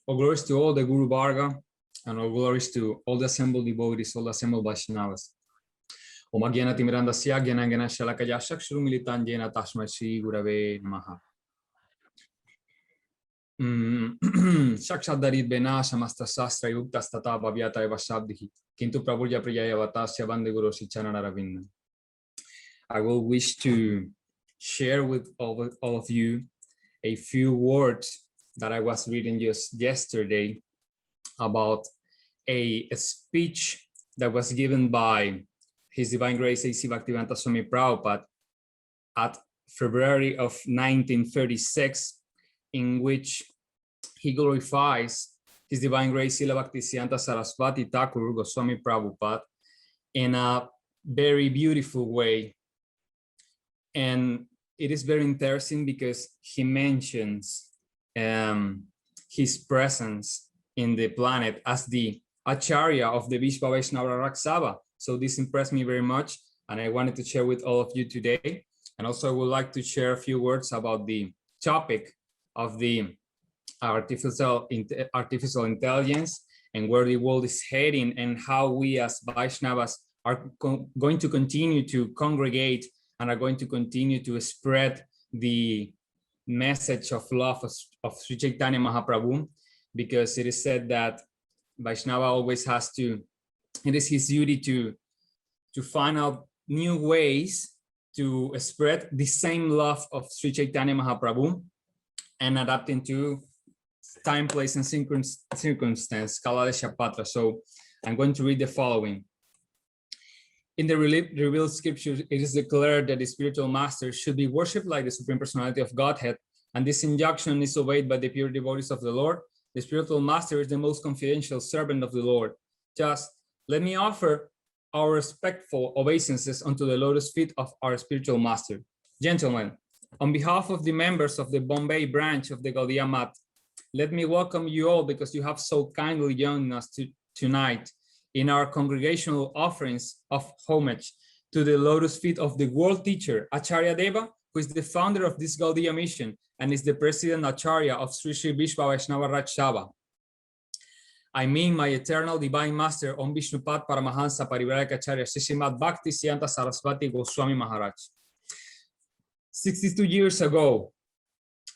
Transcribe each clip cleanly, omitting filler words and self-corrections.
All glories to all the Guru Varga, and all glories to all the assembled devotees, all the assembled Vaishnavas. Om Agyana Timirandasya Gyana Gyana Shalakaya Shakshuru Militan Jena Tashmai Shri Gurave Namaha. Shakshad Darit Bena Shamasta Sastra Yuktas Tata Bhavyata Eva Shabdihi Kintu Prabhuja Priyaya Vatasya Bande Guru Shichanana Ravinda. I will wish to share with all of you a few words that I was reading just yesterday about a speech that was given by His Divine Grace A.C. Bhaktivedanta Swami Prabhupada at February of 1936, in which he glorifies His Divine Grace Srila Bhaktisiddhanta Saraswati Thakur Goswami Prabhupada in a very beautiful way. And it is very interesting because he mentions his presence in the planet as the Acharya of the Vishva Vaishnava Raksava. So this impressed me very much, and I wanted to share with all of you today. And also I would like to share a few words about the topic of the artificial intelligence and where the world is heading, and how we as Vaishnavas are going to continue to congregate and are going to continue to spread the message of love of Sri Chaitanya Mahaprabhu, because it is said that Vaishnava always has to, it is his duty to find out new ways to spread the same love of Sri Chaitanya Mahaprabhu and adapting to time, place, and circumstance, Kala Desha Patra. So I'm going to read the following. In the revealed scriptures, it is declared that the spiritual master should be worshipped like the Supreme Personality of Godhead, and this injunction is obeyed by the pure devotees of the Lord. The spiritual master is the most confidential servant of the Lord. Just let me offer our respectful obeisances unto the lotus feet of our spiritual master. Gentlemen, on behalf of the members of the Bombay branch of the Gaudiya Math, let me welcome you all, because you have so kindly joined us tonight in our congregational offerings of homage to the lotus feet of the world teacher, Acharya Deva, who is the founder of this Gaudiya mission and is the president Acharya of Sri Sri Vishva Vaishnava Rajsabha. I mean my eternal divine master, Om Vishnupad Paramahansa Parivrajaka Acharya Srimad Bhaktisiddhanta Saraswati Goswami Maharaj. 62 years ago,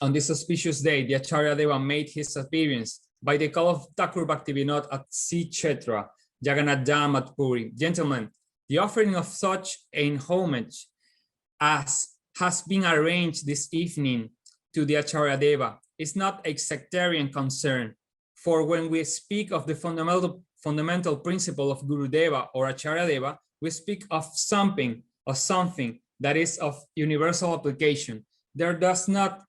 on this auspicious day, the Acharya Deva made his appearance by the call of Thakur Bhaktivinoda at Sri Kshetra, Jagannath Dham at Puri. Gentlemen, the offering of such a homage as has been arranged this evening to the Acharya Deva is not a sectarian concern, for when we speak of the fundamental principle of Guru Deva or Acharya Deva, we speak of something that is of universal application. There does not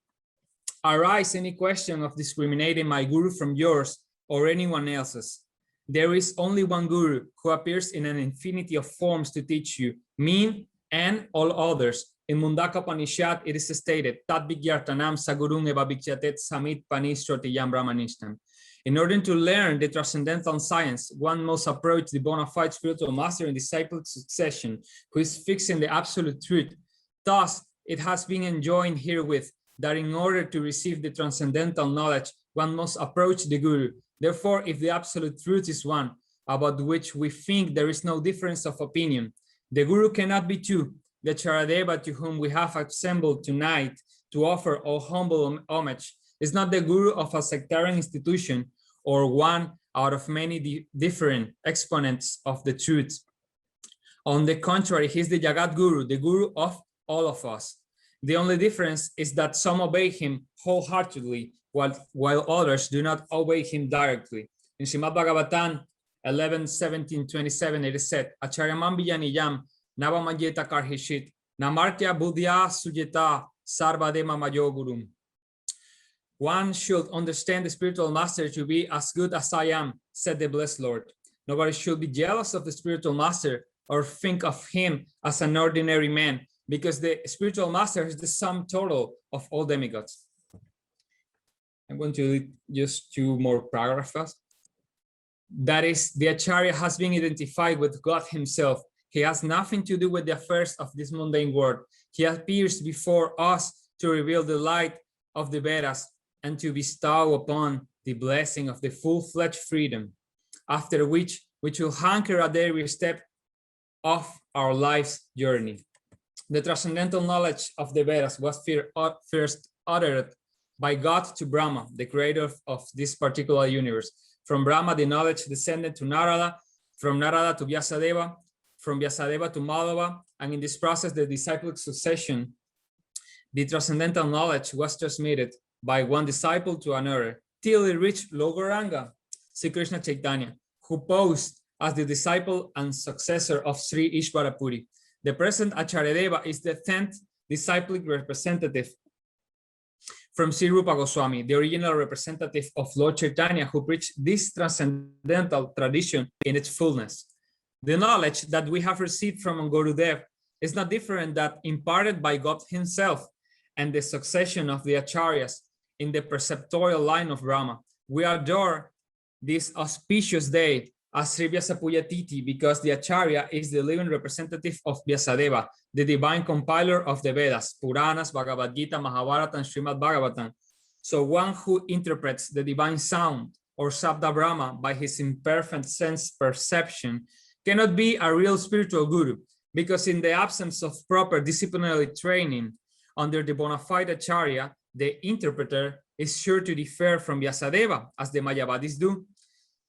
arise any question of discriminating my Guru from yours or anyone else's. There is only one Guru who appears in an infinity of forms to teach you, me and all others. In Mundaka Upanishad, it is stated, Tat Vigyartanam Sagurung Eva Vichyatet Samit Panishrotiyam Brahmanishtam. In order to learn the transcendental science, one must approach the bona fide spiritual master in disciple succession, who is fixing the absolute truth. Thus, it has been enjoined herewith that in order to receive the transcendental knowledge, one must approach the Guru. Therefore, if the absolute truth is one, about which we think there is no difference of opinion, the Guru cannot be two. The Acharya Deva to whom we have assembled tonight to offer all humble homage is not the Guru of a sectarian institution or one out of many different exponents of the truth. On the contrary, he is the Jagat Guru, the Guru of all of us. The only difference is that some obey him wholeheartedly, while others do not obey him directly. In Srimad Bhagavatam 11:17-27, it is said, Acharyamam Vijaniyam Navamayeta Karhishit Namartya Buddhya Sujeta Sarvadema Mayogurum. One should understand the spiritual master to be as good as I am, said the blessed Lord. Nobody should be jealous of the spiritual master or think of him as an ordinary man, because the spiritual master is the sum total of all demigods. I'm going to read just two more paragraphs. That is, the Acharya has been identified with God himself. He has nothing to do with the affairs of this mundane world. He appears before us to reveal the light of the Vedas, and to bestow upon the blessing of the full-fledged freedom, after which we will hanker at every step of our life's journey. The transcendental knowledge of the Vedas was first uttered by God to Brahma, the creator of this particular universe. From Brahma, the knowledge descended to Narada, from Narada to Vyasadeva, from Vyasadeva to Madhava, and in this process, the disciplic succession, the transcendental knowledge was transmitted by one disciple to another, till it reached Logoranga, Sri Krishna Chaitanya, who posed as the disciple and successor of Sri Ishvara Puri. The present Acharyadeva is the 10th disciplic representative from Sri Rupa Goswami, the original representative of Lord Chaitanya, who preached this transcendental tradition in its fullness. The knowledge that we have received from Gurudev is not different that imparted by God himself and the succession of the Acharyas in the preceptorial line of Brahma. We adore this auspicious day as Sri Vyasapuja Tithi because the Acharya is the living representative of Vyasadeva, the divine compiler of the Vedas, Puranas, Bhagavad Gita, Mahabharata, and Srimad Bhagavatam. So one who interprets the divine sound or Sabda Brahma by his imperfect sense perception cannot be a real spiritual guru, because in the absence of proper disciplinary training under the bona fide Acharya, the interpreter is sure to differ from Vyasadeva, as the Mayavadis do.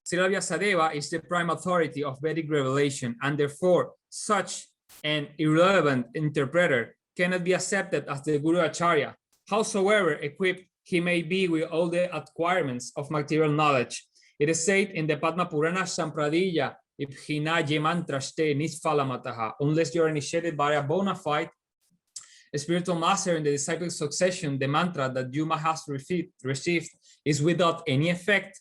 Srila Vyasadeva is the prime authority of Vedic revelation, and therefore such an irrelevant interpreter cannot be accepted as the Guru Acharya, howsoever equipped he may be with all the acquirements of material knowledge. It is said in the Padma Purana, Sampradiyya Ibhina Yemantraste Nisfalamataha, unless you are initiated by a bona fide spiritual master in the disciplic succession, the mantra that you must have received is without any effect.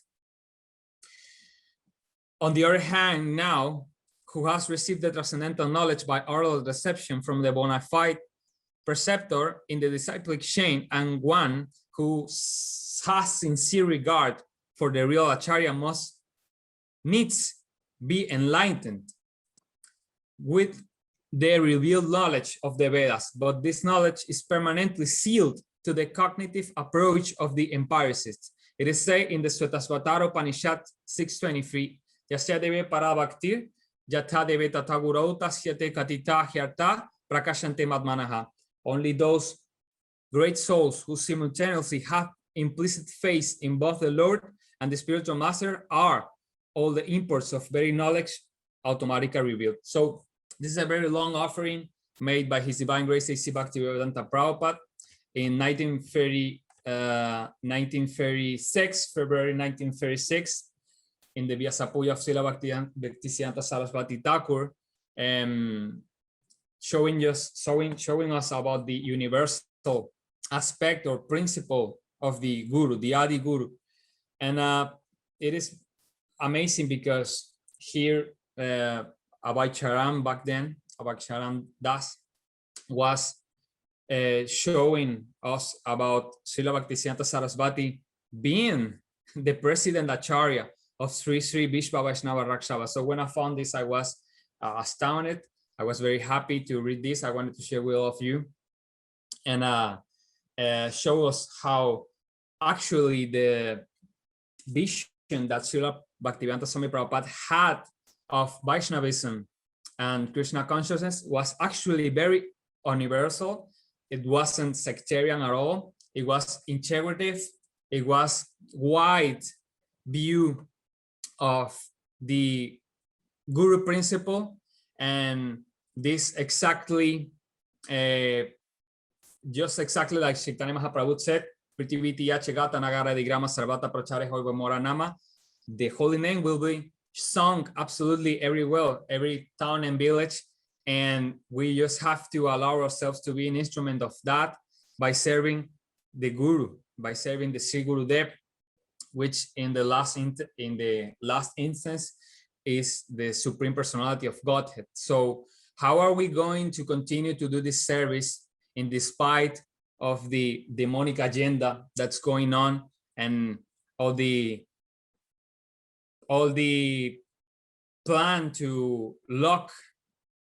On the other hand, now, who has received the transcendental knowledge by oral reception from the bona fide preceptor in the disciplic chain, and one who has sincere regard for the real Acharya must needs be enlightened with the revealed knowledge of the Vedas, but this knowledge is permanently sealed to the cognitive approach of the empiricists. It is said in the Svetasvatara Upanishad 623, Yasya deve parabhaktir, yatha deve tatagurau tasyate katita hyarta prakashante madmanaha. Only those great souls who simultaneously have implicit faith in both the Lord and the spiritual master are all the imports of very knowledge automatically revealed. So this is a very long offering made by His Divine Grace A.C. Bhaktivedanta Prabhupada in 1936, February 1936, in the Vyasapuja of Srila Bhaktisiddhanta Saraswati Thakur, showing us about the universal aspect or principle of the Guru, the Adi Guru. And it is amazing because here Abhay Charan back then, Abhay Charan Das, was showing us about Srila Bhaktisiddhanta Saraswati being the president Acharya of Sri Vishva Vaishnava Rakshava. So when I found this, I was astounded. I was very happy to read this. I wanted to share with all of you and show us how actually the vision that Srila Bhaktivedanta Swami Prabhupada had of Vaishnavism and Krishna consciousness was actually very universal. It wasn't sectarian at all. It was integrative. It was wide view of the Guru principle, and this exactly, just exactly like Chaitanya Mahaprabhu said, Prithiviti Yachegata Nagara Digrama Sarvata Prachare Hoiva Mora Nama, the holy name will be sung absolutely everywhere, every town and village, and we just have to allow ourselves to be an instrument of that by serving the Guru, by serving the Sri Gurudev, which in the last instance is the Supreme Personality of Godhead. So how are we going to continue to do this service in despite of the demonic agenda that's going on and all the plan to lock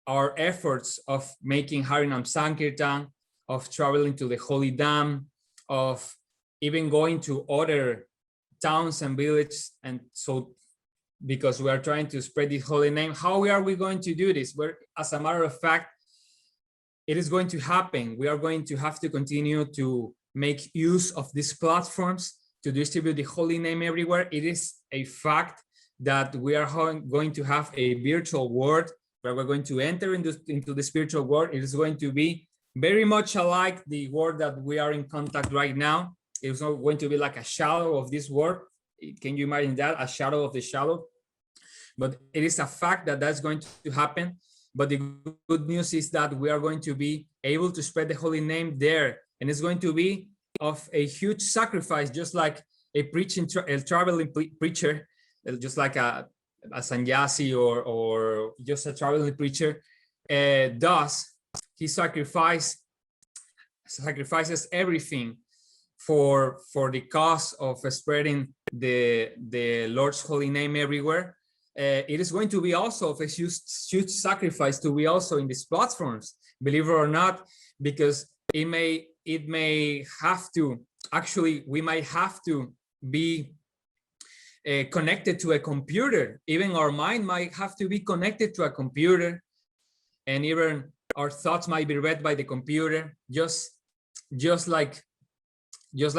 our efforts of making Harinam Sankirtan, of traveling to the Holy Dam, of even going to other towns and villages. And so, because we are trying to spread the holy name, how are we going to do this? Where, as a matter of fact, it is going to happen. We are going to have to continue to make use of these platforms to distribute the holy name everywhere. It is a fact that we are going to have a virtual world where we're going to enter into the spiritual world. It is going to be very much alike the world that we are in contact right now. It's not going to be like a shadow of this world. Can you imagine that? A shadow of the shadow. But it is a fact that that's going to happen. But the good news is that we are going to be able to spread the holy name there. And it's going to be of a huge sacrifice, just like a traveling preacher, just like a sannyasi or just a traveling preacher does. He sacrifices everything for the cause of spreading the Lord's holy name everywhere. It is going to be also of a huge sacrifice to be also in these platforms, believe it or not, because it may have to, actually, we might have to be connected to a computer. Even our mind might have to be connected to a computer, and even our thoughts might be read by the computer, just like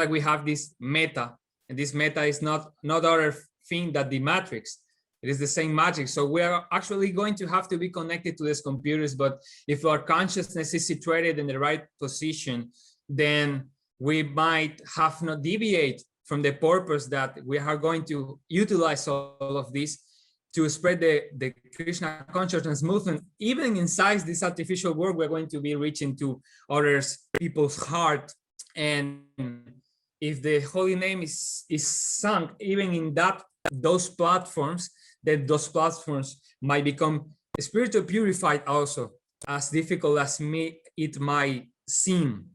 we have this meta, and this meta is not other thing than the matrix. It is the same magic. So we are actually going to have to be connected to these computers. But if our consciousness is situated in the right position, then we might have not deviate from the purpose that we are going to utilize all of this to spread the Krishna consciousness movement. Even inside this artificial world, we're going to be reaching to others, people's heart. And if the holy name is sung even in those platforms, then those platforms might become spiritually purified also, as difficult as it might seem.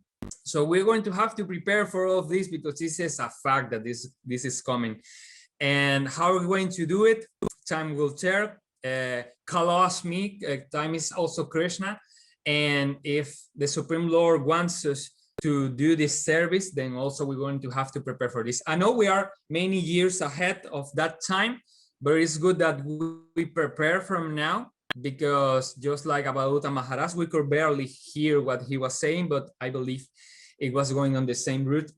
So we're going to have to prepare for all of this, because this is a fact that this is coming. And how are we going to do it? Time will tell. Kalas me, time is also Krishna. And if the Supreme Lord wants us to do this service, then also we're going to have to prepare for this. I know we are many years ahead of that time, but it's good that we prepare from now, because just like Abhaduta Maharaj, we could barely hear what he was saying, but I believe it was going on the same route,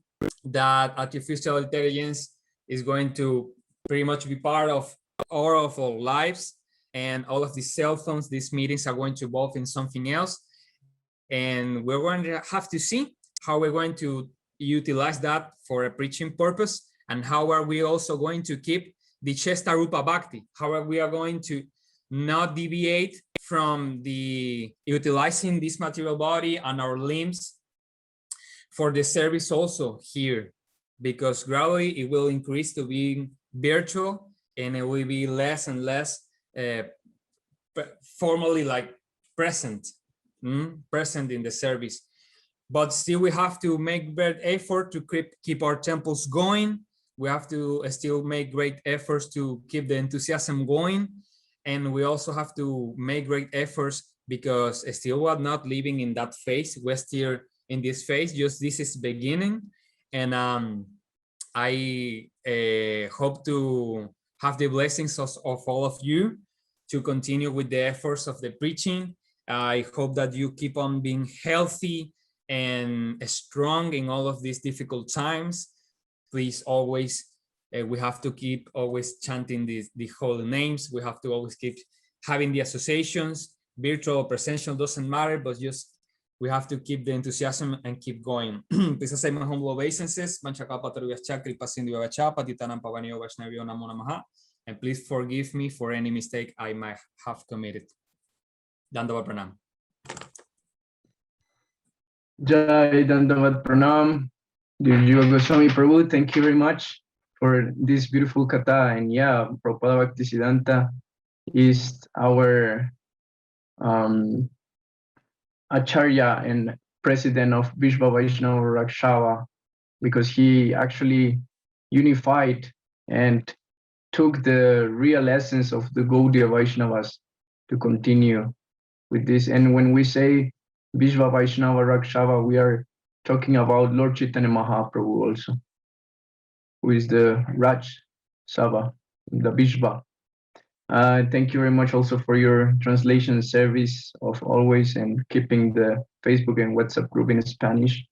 that artificial intelligence is going to pretty much be part of all of our lives, and all of these cell phones, these meetings are going to evolve in something else. And we're going to have to see how we're going to utilize that for a preaching purpose, and how are we also going to keep the Chesta Rupa Bhakti, how we are going to not deviate from the utilizing this material body and our limbs for the service also here, because gradually it will increase to being virtual, and it will be less and less formally like present in the service. But still we have to make great effort to keep our temples going. We have to still make great efforts to keep the enthusiasm going. And we also have to make great efforts, because still we're not living in that phase. We're still in this phase, just this is beginning. And I hope to have the blessings of all of you to continue with the efforts of the preaching. I hope that you keep on being healthy and strong in all of these difficult times. Please always, we have to keep always chanting the holy names. We have to always keep having the associations, virtual or presential, doesn't matter, but just we have to keep the enthusiasm and keep going. Please accept my humble obeisances. And please forgive me for any mistake I might have committed. Dandavat Pranam. Jai Dandavat Pranam. Dear Jiva Goswami Prabhu, thank you very much for this beautiful katha. And yeah, Prabhupada Bhaktisiddhanta is our Acharya and president of Vishva Vaishnava Rakshava, because he actually unified and took the real essence of the Gaudiya Vaishnavas to continue with this. And when we say Vishva Vaishnava Rakshava, we are talking about Lord Chaitanya Mahaprabhu also. who is the Raj Sava, the Vishva. Thank you very much also for your translation service of always and keeping the Facebook and WhatsApp group in Spanish.